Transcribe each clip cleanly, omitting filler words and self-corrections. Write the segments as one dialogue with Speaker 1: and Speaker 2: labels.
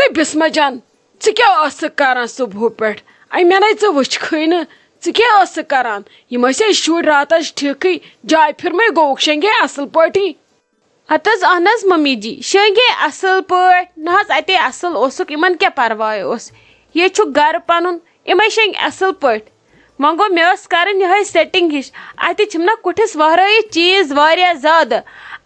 Speaker 1: ہتے بسما جان ژٕ کران صبح پہ مے نا وچھے نا ژٕ کران یم شر رات ٹھیک جائے پھرمے گوک شنگے اصل پاٹی
Speaker 2: ہت اہن ممی جی شنگے اصل پہ نہ اتے اصل اوسک ان کیا پرواے اس یہ گھر پن ام شنگ اصل پہ وۄنۍ گوٚو مےٚ ٲس کَرٕنۍ یِہوٚے سٮ۪ٹِنٛگ ہِش اَتہِ چھِم نا کُٹھِس وَرٲیی چیٖز واریاہ زیادٕ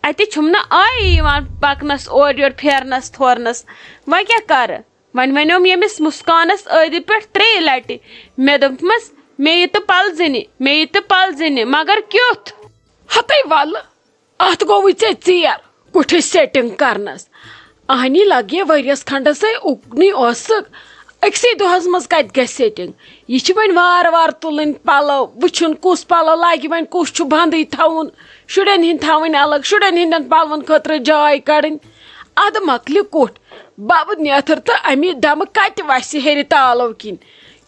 Speaker 2: اَتہِ چھُم نہٕ آیی یِوان پَکنَس اورٕ یورٕ پھیرنَس تھورنَس وۄنۍ کیٛاہ کَرٕ وۄنۍ وَنیوم ییٚمِس مُسکانَس ٲدِ پٮ۪ٹھ 3 لَٹہِ مےٚ دوٚپمَس مےٚ یہِ تہٕ پَلزٕنہِ مگر کیُتھ
Speaker 1: ہتے وَلہٕ اَتھ گوٚوُے ژےٚ کُٹھِس سٮ۪ٹِنٛگ کَرنَس اہنی لگے ؤریَس کھنٛڈَس اُکنُے اوسُکھ أکسٕے دۄہَس منٛز کَتہِ گژھِ سٮ۪ٹِنٛگ یہِ چھِ وۄنۍ وارٕ وارٕ تُلٕنۍ پَلو وٕچھُن کُس پَلو لَگہِ وۄنۍ کُس چھُ بنٛدٕے تھاوُن شُرٮ۪ن ہِنٛدۍ تھاوٕنۍ الگ شُرٮ۪ن ہِنٛدٮ۪ن پَلوَن خٲطرٕ جاے کَڑٕنۍ اَدٕ مۄکلہِ کُٹھ بَبہٕ نیتھٕر تہٕ اَمی دَمہٕ کَتہِ وَسہِ ہیٚرِ تالو کِنۍ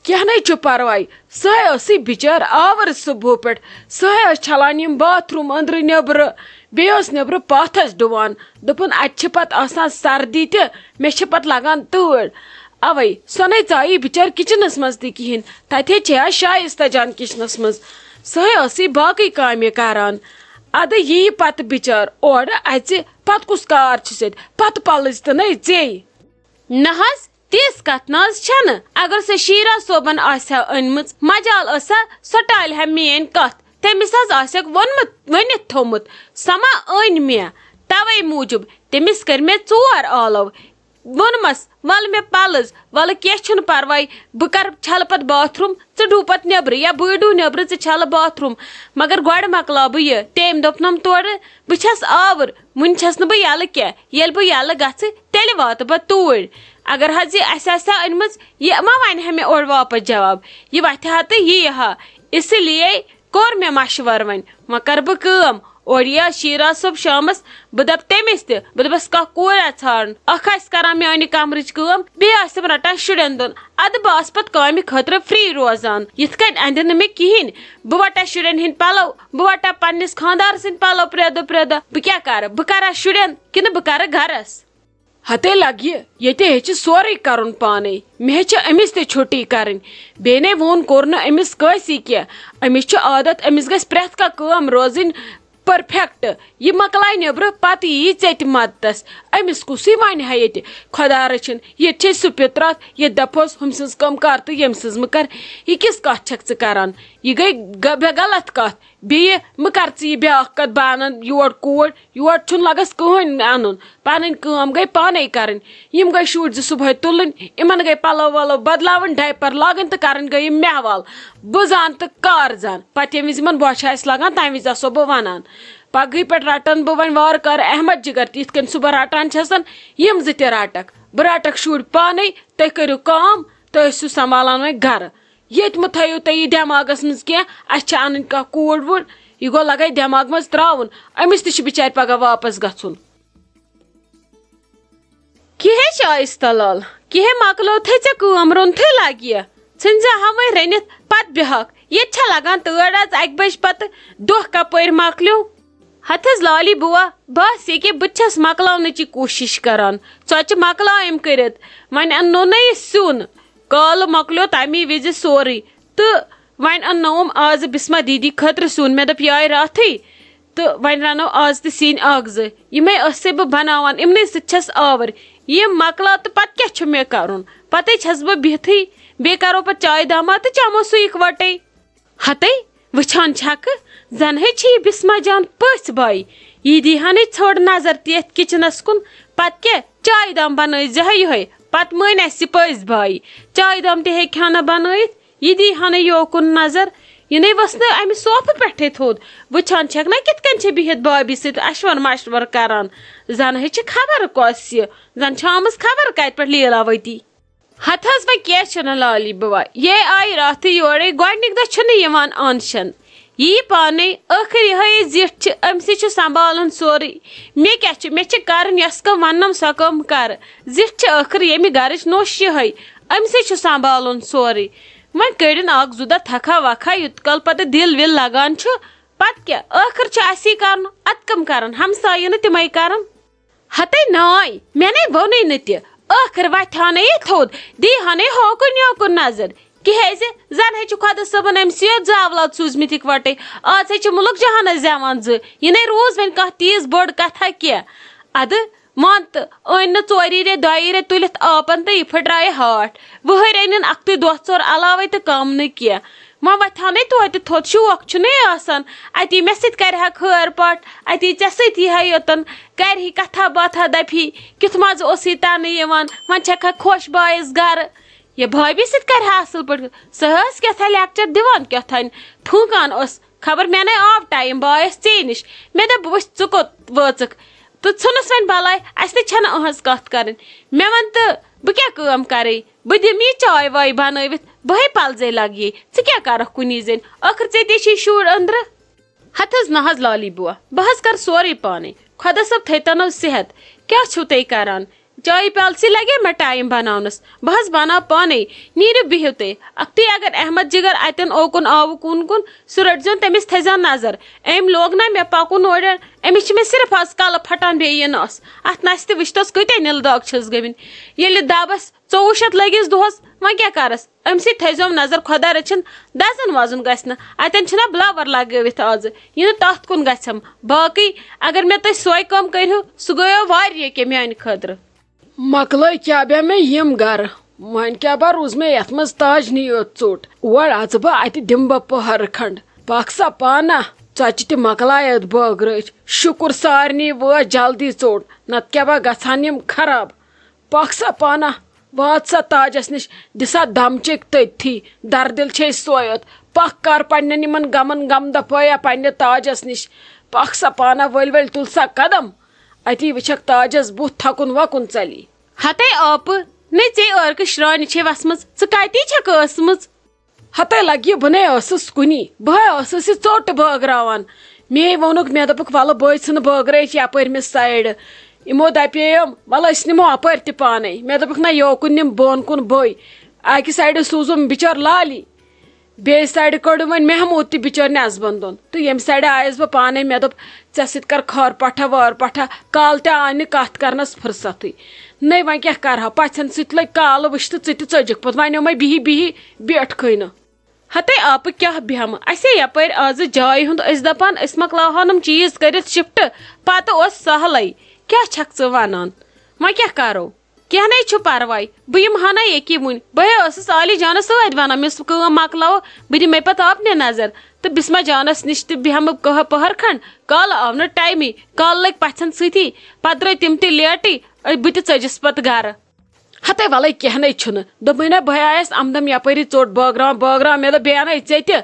Speaker 1: کینٛہہ نَے چھُ پَرواے سۄے ٲسٕے بِچٲر آوٕر صُبحو پٮ۪ٹھ سۄے ٲس چھَلان یِم باتھروٗم أنٛدرٕ نیٚبرٕ بیٚیہِ ٲس نیٚبرٕ پاتھَس ڈُوان دوٚپُن اَتہِ چھِ پَتہٕ آسان سردی تہِ مےٚ چھِ پَتہٕ لَگان تۭر اوے سۄ نے ژایی بِچٲر کِچنَس منٛز تہِ کِہیٖنۍ تَتہِ چھے شایستہ جان کِچنَس منٛز سۄے ٲسٕے باقٕے کامہِ کَران اَدٕ یی پَتہٕ بِچٲر اورٕ اَژِ پَتہٕ کُس کار چھُس اَتہِ پَتہٕ پَلٕج تہٕ نے ژیٚیہِ
Speaker 2: نہ حظ تِژھ کَتھ نہ حظ چھَنہٕ اگر سۄ شیٖرا صٲبن آسہِ ہا أنمٕژ مجال ٲسا سۄ ٹالہِ ہا میٲنۍ کَتھ تٔمِس حظ آسٮ۪کھ ؤنِتھ تھوٚمُت سۄ ما أنۍ مےٚ تَوے موٗجوٗب تٔمِس کٔرۍ مےٚ 4 آلو ووٚنمَس وَلہٕ مےٚ پَلٕز وَلہٕ کینٛہہ چھُنہٕ پَرواے بہٕ کَرٕ چھَلہٕ پَتہٕ باتھروٗم ژٕ ڈوٗ پَتہٕ نیٚبرٕ یا بٕے ڈوٗ نیٚبرٕ ژٕ چھَلہٕ باتھروٗم مگر گۄڈٕ مۄکلاو بہٕ یہِ تٔمۍ دوٚپنَم تورٕ بہٕ چھَس آوُر وٕنہِ چھَس نہٕ بہٕ یَلہٕ کینٛہہ ییٚلہِ بہٕ یَلہٕ گژھٕ تیٚلہِ واتہٕ بہٕ توٗرۍ اگر حظ یہِ اَسہِ آسہِ ہا أنمٕژ یہِ ما وَنہِ ہا مےٚ اورٕ واپَس جواب یہِ وَتھِ ہا تہٕ یی ہا اسی لیے کوٚر مےٚ مَشوَرٕ وۄنۍ کَرٕ بہٕ کٲم اورٕ یِیا شیٖرا صٲب شامَس بہٕ دَپہٕ تٔمِس تہِ بہٕ دَپَس کانٛہہ کوٗرا ژھانٛڈ اَکھ آسہِ کَران میٛانہِ کَمرٕچ کٲم بیٚیہِ آسٮ۪م رَٹان شُرٮ۪ن دۄن اَدٕ بہٕ آسہٕ پَتہٕ کامہِ خٲطرٕ فِرٛی روزان یِتھ کٔنۍ اَندِ نہٕ مےٚ کِہیٖنۍ بہٕ وَٹا شُرٮ۪ن ہِنٛدۍ پَلو بہٕ وَٹا پنٛنِس خانٛدار سٕنٛدۍ پَلو پرٛٮ۪تھ دۄہ بہٕ کیٛاہ کَرٕ بہٕ کَرا شُرٮ۪ن کِنہٕ بہٕ کَرٕ گَرَس
Speaker 1: ہتے لگہِ ییٚتہِ ہیٚچہِ سورُے کَرُن پانے مےٚ ہیٚچہِ أمِس تہِ چھُٹی کَرٕنۍ بیٚیہِ نے ووٚن کوٚر نہٕ أمِس کٲنٛسی کینٛہہ أمِس چھُ عادت أمِس گژھِ پرٛٮ۪تھ کانٛہہ کٲم روزٕنۍ پٔرفیکٹ یہِ مۄکلاے نیٚبرٕ پَتہٕ یی ژےٚ تہِ مدتَس أمِس کُسٕے وَنہِ ہا ییٚتہِ خۄدا رٔچھِنۍ ییٚتہِ چھے سُہ پِتراتھ ییٚتہِ دَپہوس ہُمۍ سٕنٛز کٲم کَر تہٕ ییٚمۍ سٕنٛز مہٕ کَر یہِ کِژھ کَتھ چھَکھ ژٕ کَران یہِ گٔے غلط کَتھ بیٚیہِ مہٕ کَر ژٕ یہِ بیٛاکھ کَتھ بہٕ اَنَن یور کوٗر یور چھُنہٕ لَگَس کٕہٕنۍ اَنُن پَنٕنۍ کٲم گٔے پانَے کَرٕنۍ یِم گٔے شُرۍ 2 صُبحٲے تُلٕنۍ یِمَن گٔے پَلو وَلو بَدلاوٕنۍ ڈایپَر لاگٕنۍ تہٕ کَرٕنۍ گٔے یِم مےٚ حوالہٕ بہٕ زانہٕ تہٕ کار زانہٕ پَتہٕ ییٚمہِ وِزِ یِمَن بۄچھِ آسہِ لَگان تَمہِ وِزِ آسو بہٕ وَنان پَگہٕے پٮ۪ٹھ رَٹَن بہٕ وۄنۍ وارٕ کارٕ احمد جِگر تہِ یِتھ کٔنۍ سُہ بہٕ رَٹان چھَسَن یِم 2 تہِ رَٹَکھ بہٕ رَٹَکھ شُرۍ پانَے تُہۍ کٔرِو کٲم تُہۍ ٲسِو سنٛبھالان وۄنۍ گَرٕ ییٚتہِ مہٕ تھٲیِو تُہۍ یہِ دٮ۪ماغَس منٛز کینٛہہ اَسہِ چھِ اَنٕنۍ کانٛہہ کوٗر ووٗر یہِ گوٚو لَگے دٮ۪ماغ منٛز ترٛاوُن أمِس تہِ چھُ بِچارِ پَگاہ واپَس گژھُن
Speaker 2: کِہے شایستہ لال کِہے مۄکلو تھے ژےٚ کٲم روٚنتھٕے لَگہِ ژھٕنۍ ہا وۄنۍ رٔنِتھ پَتہٕ بیٚہکھ ییٚتہِ چھےٚ لَگان تۭر آز 1 بَجہِ پَتہٕ دۄہ کَپٲرۍ مۄکلیو ہَتھ حظ لالی بُوا بَس ییٚکیٛاہ بہٕ تہِ چھَس مۄکلاونٕچی کوٗشِش کَران ژۄچہِ مۄکلایِم کٔرِتھ وۄنۍ اَننو نہ یہِ سیُن کالہٕ مۄکلیو تَمی وِزِ سورُے تہٕ وۄنۍ اَننووُم آزٕ بِسما دیٖدی خٲطرٕ سیُن مےٚ دوٚپ یہِ آیہِ راتھٕے تہٕ وۄنۍ رَنو آز تہِ سِنۍ 1-2 یِمے ٲسے بہٕ بَناوان یِمنٕے سۭتۍ چھَس آوٕر یِم مۄکلاو تہٕ پَتہٕ کیٛاہ چھُ مےٚ کَرُن پَتَے چھَس بہٕ بِہتھٕے بیٚیہِ کَرو پَتہٕ چاے داما تہٕ چٮ۪مو سُہ اِکوَٹَے ہَتے وٕچھان چھَکہٕ زَنہٕ چھِ یہِ بِسما جان پٔژھۍ باے یہِ دی ہَنٕے ژھٔڑ نظر تہِ یَتھ کِچنَس کُن پَتہٕ کیٛاہ چاے دام بَنٲیزِ ہا یِہوٚے پَتہٕ مٲنۍ اَسہِ یہِ پٔژھۍ باے چاے دام تہِ ہیٚکہِ ہا نہٕ بَنٲیِتھ یہِ دی ہَنٕے یوکُن نظر یِنَے ؤژھ نہٕ اَمہِ صوفہٕ پٮ۪ٹھَے تھوٚد وٕچھان چھَکھ نہ کِتھ کٔنۍ چھِ بِہِتھ بابی سۭتۍ اَشوَر مَشوَر کَران زَنہٕ چھِ خبر کۄس یہِ زَن چھِ آمٕژ خبر کَتہِ پٮ۪ٹھ لیلاوتی ہَتھ حظ وۄنۍ کیٚنٛہہ چھُنہٕ لالی بُوا یے آیہِ راتھٕے یورَے گۄڈنِکۍ دۄہ چھُنہٕ یِوان آنشَن یی پانَے ٲخٕر یِہوٚے زِٹھ چھِ أمسٕے چھُ سنٛبھالُن سورُے مےٚ کیٛاہ چھُ مےٚ چھِ کَرٕنۍ یۄس کٲم وَننَم سۄ کٲم کَرٕ زِٹھ چھِ ٲخٕر ییٚمہِ گَرٕچ نوٚش یِہوٚے أمسٕے چھُ سنٛبھالُن سورُے وۄنۍ کٔڑِن 1-2 دۄہ تھکھا وکھا یُت کال پَتہٕ دِل وِل لَگان چھُ پَتہٕ کیٛاہ ٲخٕر چھُ اَسی کَرُن اَدٕ کَم کَرَن ہمسایہِ نہٕ تِمَے کَرَن ہَتے ناے مےٚ نے ووٚنُے نہٕ تہِ ٲخٕر وَتھِ ہا نہٕ یہِ تھوٚد دی ہا نہٕ ہوکُن یوکُن نظر کیٛازِ زن ہے چھُ خۄدا صٲبن أمِس یوت زٕ اولاد سوٗزمٕتۍ اِکوٹے آز ہے چھِ مُلک جہانس زٮ۪وان زٕ یہِ نے روٗز وۄنۍ کانٛہہ تیٖژ بٔڑ کتھا کینٛہہ اَدٕ مان تہٕ أنۍ نہٕ ژوری ریٚتۍ دۄیی ریٚتۍ تُلِتھ آپن تہٕ یہِ پھٕٹرایہِ ہاٹھ وٕہٕرۍ أنِن اکھتُے دۄہ ژور علاوے تہٕ کم نہٕ کینٛہہ وۄنۍ وۄتھِ ہا نَے توتہِ تھوٚد شوق چھُنَے آسان اتی مےٚ سۭتۍ کرِ ہا خٲر پاٹھ اتی ژےٚ سۭتۍ یی ہا یوٚتن کرِ ہی کتھا باتھا دپہِ ہی کیُتھ مزٕ اوسُے تنہٕ یِوان وۄنۍ چھکھ ہا خۄش بایِس گرٕ یہِ بھابی سۭتۍ کرِ ہا اصل پٲٹھۍ سۄ ٲس کیٛاہ لیکچر دِوان کیٛاہتانۍ پھوٗکان ٲس خبر مےٚ نے آو ٹایم بہٕ آیس ژے نِش مےٚ دوٚپ بہٕ وٕچھ ژٕ کوٚت وٲژٕکھ تہٕ ژھٕنُس وۄنۍ بلاے اَسہِ نہٕ چھنہٕ أہٕنٛز کتھ کرٕنۍ مےٚ وَن تہٕ بہٕ کیٛاہ کٲم کرے بہٕ دِمہٕ یہِ چاے واے بنٲوِتھ بہے پلزے لگیے ژٕ کیٛاہ کرکھ کُنی زٔنۍ ٲخٕر ژےٚ تہِ چھِ شُر أنٛدرٕ ہتھ حظ نہ حظ لالی بوٗا بہٕ حظ کر سورُے پانے خۄدا صٲب تھٲیتنو صحت کیٛاہ چھِو تُہۍ کران چایہِ پیالسٕے لگے مےٚ ٹایم بناونس بہٕ حظ بناو پانے نیٖرِو بِہِو تُہۍ اکھتُے اگر احمد جگر اتٮ۪ن اوکُن آوُکھ کُن کُن سُہ رٔٹزیون تٔمِس تھٲیزیون نظر أمۍ لوگ نا مےٚ پکُن اورٕ أمِس چھِ مےٚ صرف آز کلہٕ پھٹان بیٚیہِ یہِ نس اتھ نسہِ تہِ وٕچھتس کۭتیاہ نِلہٕ داغ چھِس گٔمٕتۍ ییٚلہِ دبس 2400 لٔگِس دۄہس وۄنۍ کیٛاہ کرس أمسٕے تھٲیزیوم نظر خۄدا رٔچھِن دزُن وزُن گژھِ نہٕ اتٮ۪ن چھِنا بلاور لگٲوِتھ آزٕ یہِ نہٕ تتھ کُن گژھٮ۪م باقٕے اگر مےٚ تُہۍ سۄے کٲم کٔرِو سُہ گٔیو واریاہ کینٛہہ میانہِ خٲطرٕ
Speaker 1: مۄکلٲے کیٛاہ بے مےٚ یِم گرٕ وۄنۍ کیٛاہ با روٗز مےٚ یتھ منٛز تاجنی یوت ژوٚٹ اور اژٕ بہٕ اتہِ دِمہٕ بہٕ پٔہر کھنٛڈ پکھ سا پانا ژۄچہِ تہِ مۄکلایَتھ بٲگرٲچ شُکُر سارنٕے وٲژ جلدی ژوٚٹ نتہٕ کیٛاہ با گژھان یِم خراب پکھ سا پانا وات سا تاجس نِش دِسا دمچِک تٔتھی دردِل چھے سۄے یوت پکھ کر پننٮ۪ن یِمن غمن غمدٕ پٲیا پننہِ تاجس نِش پکھ سا پانا ؤلۍ ؤلۍ تُل سا قدم اتی وٕچھکھ تاجس بُتھ تھکُن وکُن ژلی
Speaker 2: ہتے آپہٕ نے ژے عٲرکہٕ شرانہِ چھے وسمٕژ ژٕ کتی چھکھ ٲسمٕژ
Speaker 1: ہتے لگہِ بہٕ نے ٲسٕس کُنی بہے ٲسٕس یہِ ژوٚٹ بٲگراوان مے ووٚنُکھ مےٚ دوٚپُکھ ولہٕ بٲے ژھٕنہٕ بٲگرٲیِتھ یپٲرۍ مےٚ سایڈٕ یِمو دپییَم وَلہٕ أسۍ نِمو اپٲرۍ تہِ پانے مےٚ دوٚپُکھ نہ یوکُن نِم بۄن کُن بٲے اکہِ سایڈٕ سوٗزُم بِچٲر لالی بیٚیہِ سایڈٕ کٔڑٕم وۄنۍ محموٗد تہِ بِچٲر نٮ۪صبن دۄن تہٕ ییٚمہِ سایڈٕ آیس بہٕ پانے مےٚ دوٚپ ژےٚ سۭتۍ کر خٲر پٹھا وٲر پٹھا کالہٕ تہِ آے نہٕ کتھ کرنس فٕرستھٕے نٔے وۄنۍ کیٛاہ کرہا پژھٮ۪ن سۭتۍ لٔگۍ کالہٕ وٕچھتہٕ ژٕ تہِ ژٔجِکھ پتہٕ وۄنۍ وۄنۍ بِہی بِہی بیٹھکھٕے نہٕ
Speaker 2: ہتے آپہٕ کیٛاہ بیٚہمہٕ اَسے یپٲرۍ آزٕ جایہِ ہُنٛد أسۍ دپان أسۍ مۄکلاوہون یِم چیٖز کٔرِتھ شفٹ پتہٕ اوس سہلٕے کیٛاہ چھکھ ژٕ ونان وۄنۍ کیٛاہ کرو کینٛہہ نے چھُ پرواے بہٕ یِمہٕ ہا نا ییٚکی وُنۍ بہے ٲسٕس عالی جانس سۭتۍ ونان مےٚ سُہ کٲم مۄکلاوو بہٕ دِمے پتہٕ آپنہِ نظر تہٕ بسما جانس نِش تہِ بیٚہمہٕ پٔہر کھنٛڈ کالہٕ آو نہٕ ٹایمٕے کالہٕ لٔگۍ پژھٮ۪ن سۭتی پتہٕ درٛاے تِم تہِ لیٹٕے بہٕ تہِ ژٔجِس پتہٕ گرٕ
Speaker 1: ہتے وَلَے کینٛہہ نَے چھُنہٕ دوٚپمَے نا بہٕ آیَس اَمدم یپٲری ژوٚٹ بٲگراوان مےٚ دوٚپ بیٚیہِ اَنے ژےٚ تہِ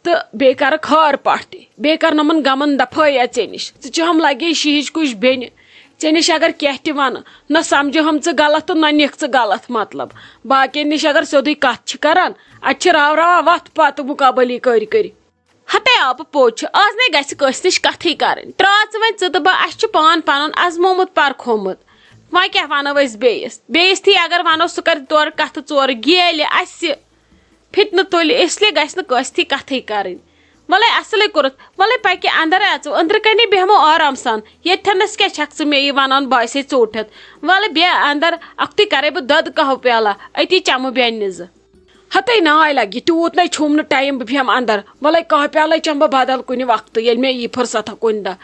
Speaker 1: تہٕ بیٚیہِ کَرٕ خٲر پاٹھ تہِ بیٚیہِ کَرنٲومَن غمن دفٲیہ ژےٚ نِش ژٕ چھَہم لگے شیٖہِچ کُش بیٚنہِ ژےٚ نِش اگر کینٛہہ تہِ وَنہٕ نہ سمجھہم ژٕ غلط تہٕ نہ نِکھ ژٕ غلط مطلب باقین نِش اگر سیوٚدُے کتھ چھِ کران اَتہِ چھِ راوراوان وتھ پتہٕ مُقابلی کٔرۍ کٔرۍ
Speaker 2: ہتے آپہٕ پوٚز چھُ آز نے گژھِ کٲنٛسہِ نِش کتھٕے کرٕنۍ تراو ژٕ وۄنۍ ژٕ تہٕ بہٕ اَسہِ چھُ پان پنُن ازمومُت پرکھومُت وۄنۍ کیٛاہ ونو أسۍ بیٚیِس تھی اگر ونو سُہ کرِ تورٕ کتھٕ ژورٕ گیلہِ اسہِ فِتنہٕ تُلہِ اس لیے گژھِ نہٕ کٲنٛسہِ تھی کتھٕے کرٕنۍ وَلے اصلٕے کوٚرُتھ وَلے پکہِ اندر اژو أنٛدرٕ کنے بیٚہمو آرام سان ییٚتھٮ۪نس کیٛاہ چھکھ ژٕ مےٚ یہِ ونان باسے ژوٚٹ ہٮ۪تھ وَلہٕ بیٚہہ اندر اکھتُے کرے بہٕ دۄدٕ کہوٕ پیالہ أتی چمہٕ بیٚنہِ زٕ
Speaker 1: ہتے ناے لگہِ تیوٗت نَے چھُم نہٕ ٹایم بہٕ بیٚہمہٕ اندر وَلے کہوٕ پیالے چمہٕ بہٕ بدل کُنہِ وقتہٕ ییٚلہِ مےٚ یی فٕرستھا کُنہِ دۄہ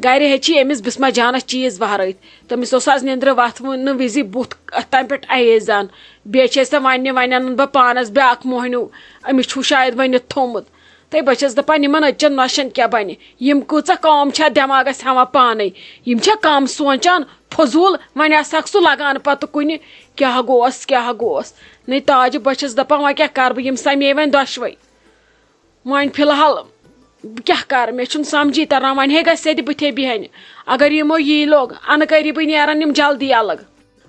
Speaker 1: گرِ ہیٚچھی أمِس بسما جانس چیٖز وہرٲیِتھ تٔمِس اوس آز نیٚنٛدرٕ وۄتھونہٕ وِزِ بُتھ تَمہِ پٮ۪ٹھ ایزان بیٚیہِ چھِ أسۍ وَنہِ وۄنۍ اَنن بہٕ پانس بیٛاکھ موہنیوٗ أمِس چھُو شاید ؤنِتھ تھوٚمُت تہٕ بہٕ چھَس دپان یِمن أچھن نۄشن کیٛاہ بنہِ یِم کۭژاہ کٲم چھِ اَتھ دٮ۪ماغس ہٮ۪وان پانے یِم چھا کم سونٛچان فضوٗل وۄنۍ آسہٕ سُہ لگان پتہٕ کُنہِ کیٛاہ گوس نَے تاجہِ بہٕ چھَس دپان وۄنۍ کیٛاہ کرٕ بہٕ یِم سمے وۄنۍ دۄشوے وۄنۍ فِلحال بہٕ کیٛاہ کرٕ مےٚ چھُنہٕ سمجھی تران وۄنۍ ہے گژھِ سیٚدِ بٕتھے بیٚہنہِ اگر یِمو یی لوگ انہٕ قریٖبٕے نیرن یِم جلدی الگ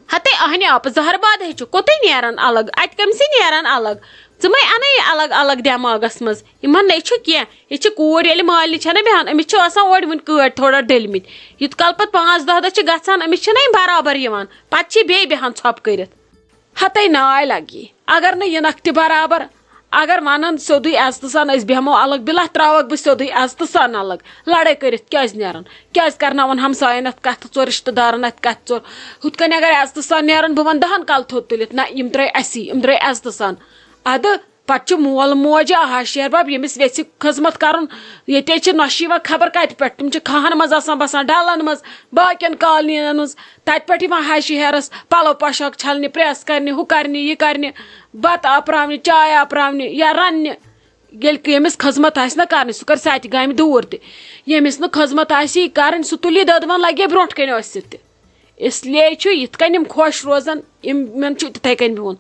Speaker 2: ہتے اہنہِ آپہٕ زہر باد ہے چھُ کوٚتُے نیران الگ اتہِ کٔمسٕے نیران الگ ژٕ مے اَنَے الگ الگ دٮ۪ماغس منٛز یِمن نے چھُ کینٛہہ یہِ چھِ کوٗر ییٚلہِ مالنہِ چھےٚ نہ بیٚہان أمِس چھُ آسان اورٕ وُنہِ کٲڑۍ تھوڑا ڈٔلمٕتۍ یوٗت کال پتہٕ 5-10 دۄہ چھِ گژھان أمِس چھِنہ یِم برابر یِوان پتہٕ چھِ بیٚیہِ بیٚہان ژھۄپہٕ کٔرِتھ
Speaker 1: ہتے ناے لگہِ اگر نہٕ یِنکھ تہِ برابر اگر ونان سیودے عزتہٕ سان أسۍ بیہمو الگ بِلا تراوکھ بہٕ سیودے عزتہٕ سان الگ لڑٲے کٔرِتھ کیازِ نیران کیازِ کرناون ہمساین اتھ کتھ ژور رشتہٕ دارن اتھ کتھ ژور ہُتھ کٔنۍ اگر عزتہٕ سان نیران بہٕ ونہٕ 10 کل تھوٚد تُلِتھ نہ یِم درٛاے اسی یِم درٛاے عزتہٕ سان ادٕ پتہٕ چھُ مول موج شیر بب ییٚمِس یژھِ خدمت کرُن ییٚتہِ چھِ نۄشہِ یِوان خبر کتہِ پٮ۪ٹھ تِم چھِ کھہن منٛز آسان بسان ڈالن منٛز باقین کالنین منٛز تتہِ پٮ۪ٹھ یِوان ہش ہیرس پلو پوشاک چھلنہِ پریس کرنہِ ہُہ کرنہِ یہِ کرنہِ بتہٕ آپراونہِ چاے آپراونہِ یا رننہِ ییٚلہِ ییٚمِس خدمت آسہِ نہ کرنہِ سُہ کر ساتہِ گامہِ دوٗر تہِ ییٚمِس نہٕ خدمت آسہِ کرٕنۍ سُہ تُلی دۄدوان لگہِ برونٛٹھ کَنہِ ٲسِتھ تہِ اسلیے چھُ یِتھ کٔنۍ یِم خۄش روزان یِمن چھُ تِتھے کٔنۍ بِہُن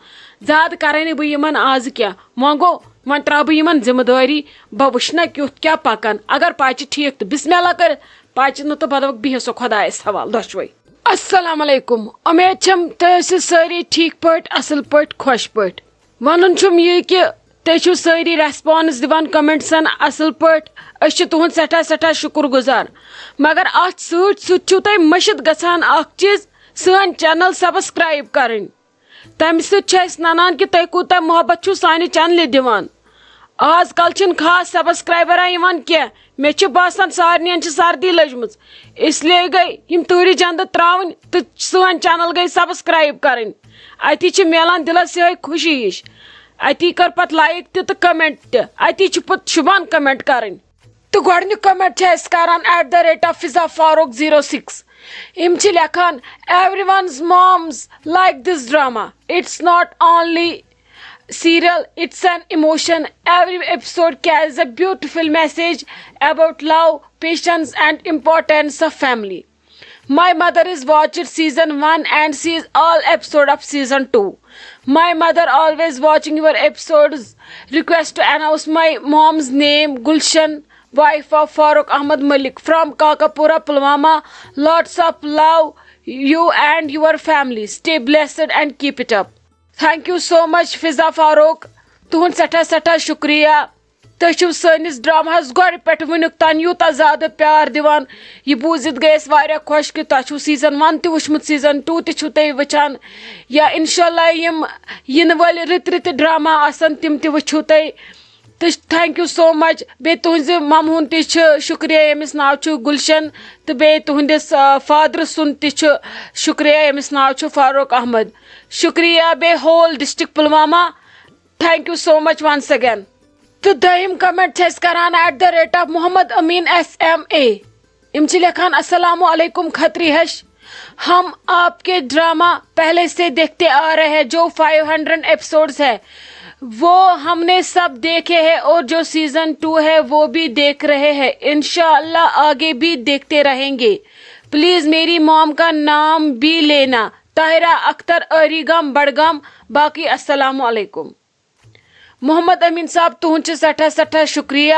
Speaker 1: زیادٕ کرے نہٕ بہٕ یِمن آزٕ کینٛہہ وۄنۍ گوٚو وۄنۍ تراو بہٕ یِمن ذمہٕ دٲری بہٕ وٕچھٕ نہ کیُتھ کیاہ پکان اگر پچہِ ٹھیٖک تہٕ بسم اللہ کٔرِتھ پچہِ نہٕ تہٕ بہٕ دپکھ بِہِو سا خۄدایس حوالہٕ دۄشوے السلام علیکم اُمید چھم تُہۍ ٲسِو سٲری ٹھیٖک پٲٹھۍ اصل پٲٹھۍ خۄش پٲٹھۍ ونُن چھُم یہِ کہِ تُہۍ چھِو سٲری ریسپانس دِوان کمنٹسن اصل پٲٹھۍ أسۍ چھِ تُہُنٛد سٮ۪ٹھاہ سٮ۪ٹھاہ شُکر گُزار مگر اتھ سۭتۍ سۭتۍ چھُو تۄہہِ مٔشِد گژھان اکھ چیٖز سٲنۍ چینل سبسکرایب کرٕنۍ تمہِ سۭتۍ چھِ أسۍ ننان کہِ تُہۍ کوٗتاہ محبت چھِو سانہِ چینلہِ دِوان آز کل چھِنہٕ خاص سبسکرایبرا یِوان کینٛہہ مےٚ چھُ باسان سارنٕے چھِ سردی لٔجمٕژ اسلیے گٔے یِم تۭرِ جنٛدٕ تراوٕنۍ تہٕ سٲنۍ چینل گٔے سبسکرایب کرٕنۍ اتی چھِ میلان دِلس یِہے خوشی ہِش اتی کٔر پتہٕ لایک تہِ تہٕ کمنٹ تہِ اتی چھُ پتہٕ شوٗبان کمنٹ کرٕنۍ تہٕ گۄڈٕنیُک کمنٹ چھِ أسۍ کران @فضا فاروق 06 یِم چھِ لیکھان everyone's moms like this drama it's not only serial, it's an emotion. Every episode carries a beautiful message about love, patience and importance of family. My mother is watched season 1 and sees all episode of season 2. My mother always watching your episodes. Request to announce my mom's name, Gulshan, wife of Farooq Ahmad Malik from Kakapura, Pulwama. Lots of love, you and your family. Stay blessed and keep it up. Thank you so much Faza Farooq تُہُنٛد سٮ۪ٹھاہ سٮ۪ٹھاہ شُکریہ تُہۍ چھِو سٲنِس ڈراماہس گۄڈٕ پٮ۪ٹھ وُنیُک تام یوٗتاہ زیادٕ پیار دِوان یہِ بوٗزِتھ گٔے أسۍ واریاہ خۄش کہِ تۄہہِ چھُو سیٖزن 1 تہِ وٕچھمُت سیٖزن 2 تہِ چھُو تُہۍ وٕچھان یا انشاء اللہ یِم یِنہٕ وٲلۍ رٕتۍ رٕتۍ ڈراما آسن تِم تہِ وٕچھِو تُہۍ تہٕ تھینک یوٗ سو مچ بیٚیہِ تُہنٛزِ ممہٕ ہُنٛد تہِ چھُ شُکریہ ییٚمِس ناو چھُ گُلشن تہٕ بیٚیہِ تُہنٛدِس فادرٕ سُنٛد تہِ چھُ شُکریہ ییٚمِس ناو چھُ فاروق احمد شُکریہ بیٚیہِ whole district Pulwama thank you so much once again تہٕ دوٚیِم کمنٹ چھِ أسۍ کران محمد امین SMA یِم چھِ لیکھان السلام علیکم کھتری ہش ہم آپ کے ڈراما پہلے سے دیکھتے آ رہے ہیں جو 500 ایپیسوڈز ہے وہ ہم نے سب دیکھے ہیں اور جو سیزن 2 ہے وہ بھی دیکھ رہے ہیں انشاءاللہ آگے بھی دیکھتے رہیں گے پلیز میری موم کا نام بھی لینا طاہرہ اختر اری گام بڈگام باقی السلام علیکم محمد امین صاحب تُہُنٛد چھُ سٮ۪ٹھاہ سٮ۪ٹھاہ شُکریہ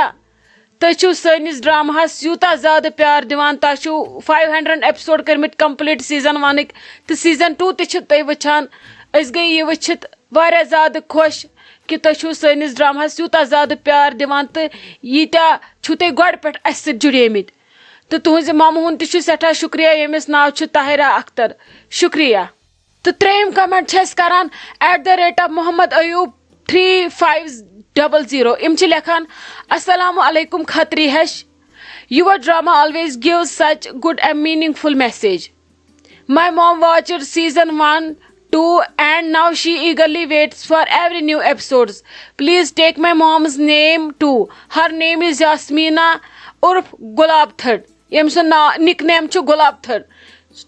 Speaker 1: تُہۍ چھِو سٲنِس ڈراماہس یوٗتاہ زیادٕ پیار دِوان تۄہہِ چھُو 500 ایپیسوڈ کٔرمٕتۍ کمپلیٖٹ سیٖزن 1 تہٕ سیٖزن 2 تہِ چھِ تُہۍ وٕچھان أسۍ گٔے یہِ وٕچھِتھ واریاہ زیادٕ خۄش کہِ تُہۍ چھِو سٲنِس ڈراماہس یوٗتاہ زیادٕ پیار دِوان تہٕ ییٖتیاہ چھِو تُہۍ گۄڈٕ پٮ۪ٹھ اَسہِ سۭتۍ جُڑیمٕتۍ تہٕ تُہنٛزِ ممہٕ ہُنٛد تہِ چھُ سٮ۪ٹھاہ شُکریہ ییٚمِس ناو چھُ طاہرہ اختر شُکریہ تہٕ ترٛیٚیِم کمنٹ چھِ أسۍ کران محمد ایوب 3500 یِم چھِ لیکھان السلام علیکم کھتری ہش your drama always gives such good and meaningful message. My mom watched season 1, 2 and now she eagerly waits for every new episodes. Please take my mom's name too. Her name is Yasmina urf Gulab Thad. ییٚمۍ سُنٛد نِک نیم چھُ گۄلاب تھر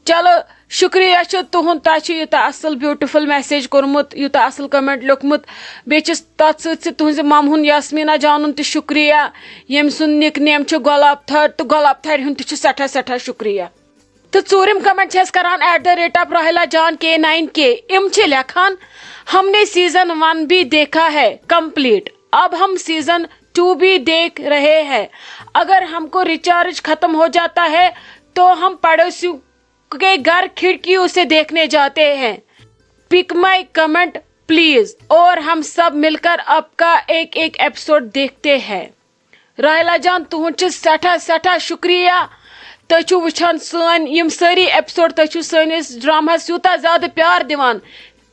Speaker 1: چلو شُکریہ چھُ تُہُنٛد تۄہہِ چھُ یوٗتاہ اصل بیوٗٹِفُل میسیج کوٚرمُت یوٗتاہ اصل کمنٹ لیوٚکھمُت بیٚیہِ چھِس تتھ سۭتۍ سۭتۍ تُہنٛزِ ممہٕ ہُنٛد یاسمیٖنا جانُن تہِ شُکریہ ییٚمۍ سُنٛد نِک نیم چھُ گۄلاب تھر تہٕ گۄلاب تھرِ ہُنٛد تہِ چھُ سٮ۪ٹھاہ سٮ۪ٹھاہ شُکریہ تہٕ ژوٗرِم کمنٹ چھِ أسۍ کران @راہلا جان K9K یِم چھِ لیکھان ہم نے سیزن 1 بھی دیکھا ہے کمپلیٹ اب ہم سیزن 2 بھی دیکھ رہے ہیں اگر ہم کو ریچارج ختم ہو جاتا ہے تو ہم پڑوسیوں کے گھر کھڑکیوں سے دیکھنے جاتے ہیں پک مائی کمنٹ پلیز اور ہم سب مل کر آپ کا ایک ایپیسوڈ دیکھتے ہیں راہلا جان تُہُنٛد چھُ سٮ۪ٹھاہ سٮ۪ٹھاہ شُکریہ تُہۍ چھِو وٕچھان سٲنۍ یِم سٲری ایپیسوڈ تُہۍ چھِو سٲنِس ڈراماہس یوٗتاہ زیادٕ پیار دِوان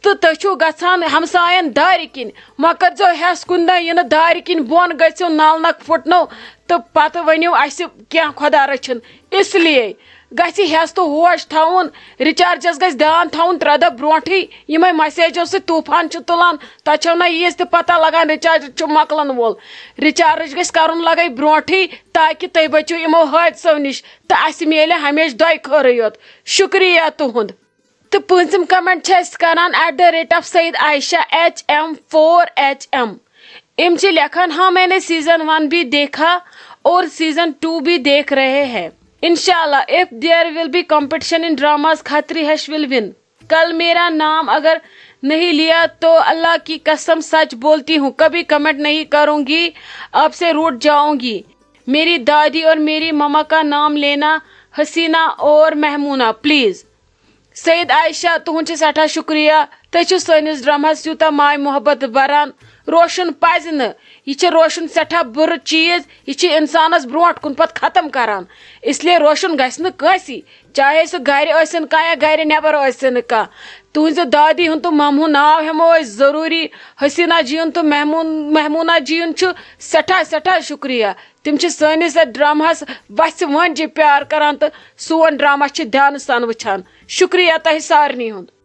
Speaker 1: تو تُہۍ چھِو گژھان ہمساین دارِ کِنۍ وۄنۍ کٔرۍزیو ہٮ۪س کُنہِ دۄہ یہِ نہٕ دارِ کِنۍ بۄن گٔژھِو نل نکھ پھٕٹنو تہٕ پتہٕ ؤنِو اَسہِ کینٛہہ خۄدا رٔچھِن اس لیے گژھِ ہٮ۪س تہٕ ہوش تھاوُن رِچارجس گژھِ دھیان تھاوُن 3 دۄہ برونٛٹھٕے یِمے مسیجو سۭتۍ طوٗفان چھِ تُلان تۄہہِ چھو نہ ییٖژ تہِ پتہ لگان رِچارج چھُ مۄکلن وول رِچارج گژھِ کرُن لگے برونٛٹھٕے تاکہِ تُہۍ بٔچِو یِمو حٲدثو نِش تہٕ اَسہِ میلہِ ہمیشہٕ دۄیہِ خٲرٕے یوت شُکریہ تُہُنٛد تہٕ 5م کمنٹ چھِ أسۍ کران @ سعید عائشہ HM4HM ام چھ لکھان ہاں میں نے سیزن 1 بھی دیکھا اور سیزن 2 بھی دیکھ رہے ہیں انشاءاللہ if there will be competition in dramas Khatri Hash will win کل میرا نام اگر نہیں لیا تو اللہ کی قسم سچ بولتی ہوں کبھی کمنٹ نہیں کروں گی آپ سے روٹ جاؤں گی میری دادی اور میری ماما کا نام لینا حسینہ اور محمونہ پلیز سعید عائشہ تہنٛد چھِ سٮ۪ٹھاہ شُکریہ تُہۍ چھِو سٲنِس ڈراماہس یوٗتاہ ماے محبت بران روشن پزِ نہٕ یہِ چھِ روشن سٮ۪ٹھاہ بُرٕ چیٖز یہِ چھِ انسانس برونٛٹھ کُن پتہٕ ختم کران اسلیے روشن گژھِ نہٕ کٲنٛسی چاہے سُہ گرِ ٲسِن کانٛہہ یا گرِ نٮ۪بر ٲسِن کانٛہہ تُہنٛزِ دادی ہُنٛد تہٕ ممہٕ ہُنٛد ناو ہٮ۪مو أسۍ ضروٗری حسینہ جی یُن تہٕ محمونہ جی یُن چھُ سٮ۪ٹھاہ سٮ۪ٹھاہ شُکریہ تِم چھِ سٲنِس یتھ ڈراماہس وژھِ وٲنجہِ پیار کران تہٕ سون ڈراما چھِ دھیانہٕ سان وٕچھان شُکریہ تۄہہِ سارنٕے ہُنٛد